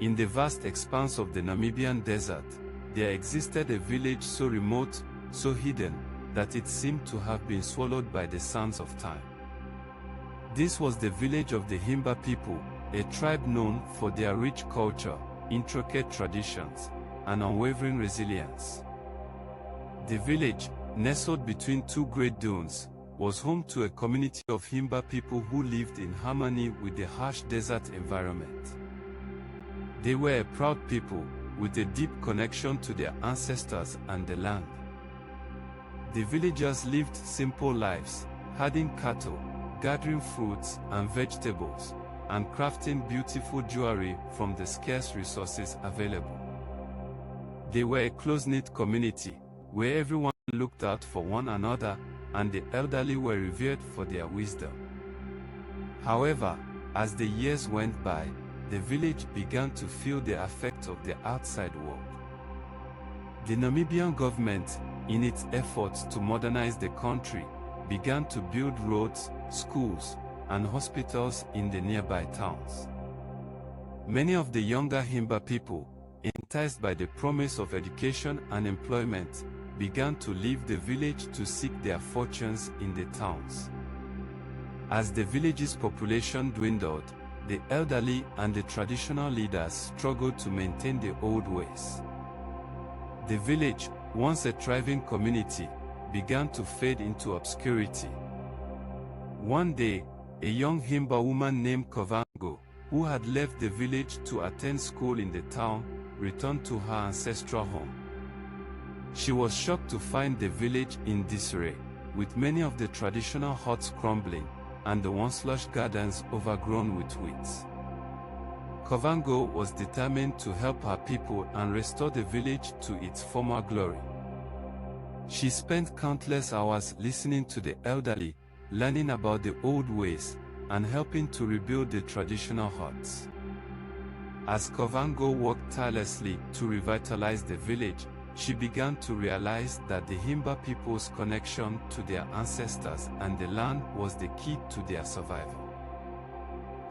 In the vast expanse of the Namibian desert, there existed a village so remote, so hidden, that it seemed to have been swallowed by the sands of time. This was the village of the Himba people, a tribe known for their rich culture, intricate traditions, and unwavering resilience. The village, nestled between two great dunes, was home to a community of Himba people who lived in harmony with the harsh desert environment. They were a proud people, with a deep connection to their ancestors and the land. The villagers lived simple lives, herding cattle, gathering fruits and vegetables, and crafting beautiful jewelry from the scarce resources available. They were a close-knit community, where everyone looked out for one another, and the elderly were revered for their wisdom. However, as the years went by, the village began to feel the effects of the outside world. The Namibian government, in its efforts to modernize the country, began to build roads, schools, and hospitals in the nearby towns. Many of the younger Himba people, enticed by the promise of education and employment, began to leave the village to seek their fortunes in the towns. As the village's population dwindled, the elderly and the traditional leaders struggled to maintain the old ways. The village, once a thriving community, began to fade into obscurity. One day, a young Himba woman named Kovango, who had left the village to attend school in the town, returned to her ancestral home. She was shocked to find the village in disarray, with many of the traditional huts crumbling, and the once lush gardens overgrown with weeds. Kovango was determined to help her people and restore the village to its former glory. She spent countless hours listening to the elderly, learning about the old ways, and helping to rebuild the traditional huts. As Kovango worked tirelessly to revitalize the village, she began to realize that the Himba people's connection to their ancestors and the land was the key to their survival.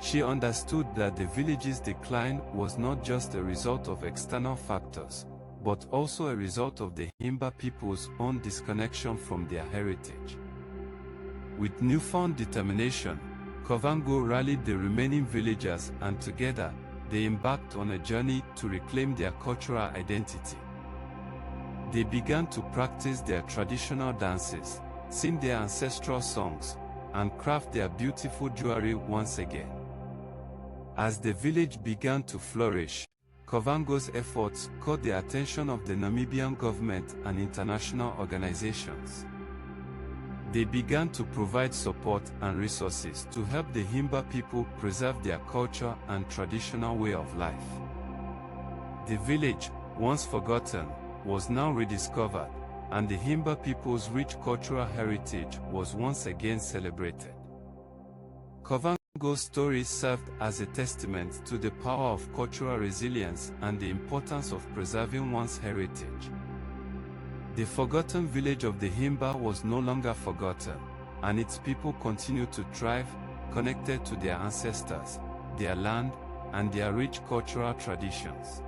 She understood that the village's decline was not just a result of external factors, but also a result of the Himba people's own disconnection from their heritage. With newfound determination, Kovango rallied the remaining villagers, and together, they embarked on a journey to reclaim their cultural identity. They began to practice their traditional dances, sing their ancestral songs, and craft their beautiful jewelry once again. As the village began to flourish, Kovango's efforts caught the attention of the Namibian government and international organizations. They began to provide support and resources to help the Himba people preserve their culture and traditional way of life. The village, once forgotten, was now rediscovered, and the Himba people's rich cultural heritage was once again celebrated. Kovango's story served as a testament to the power of cultural resilience and the importance of preserving one's heritage. The forgotten village of the Himba was no longer forgotten, and its people continued to thrive, connected to their ancestors, their land, and their rich cultural traditions.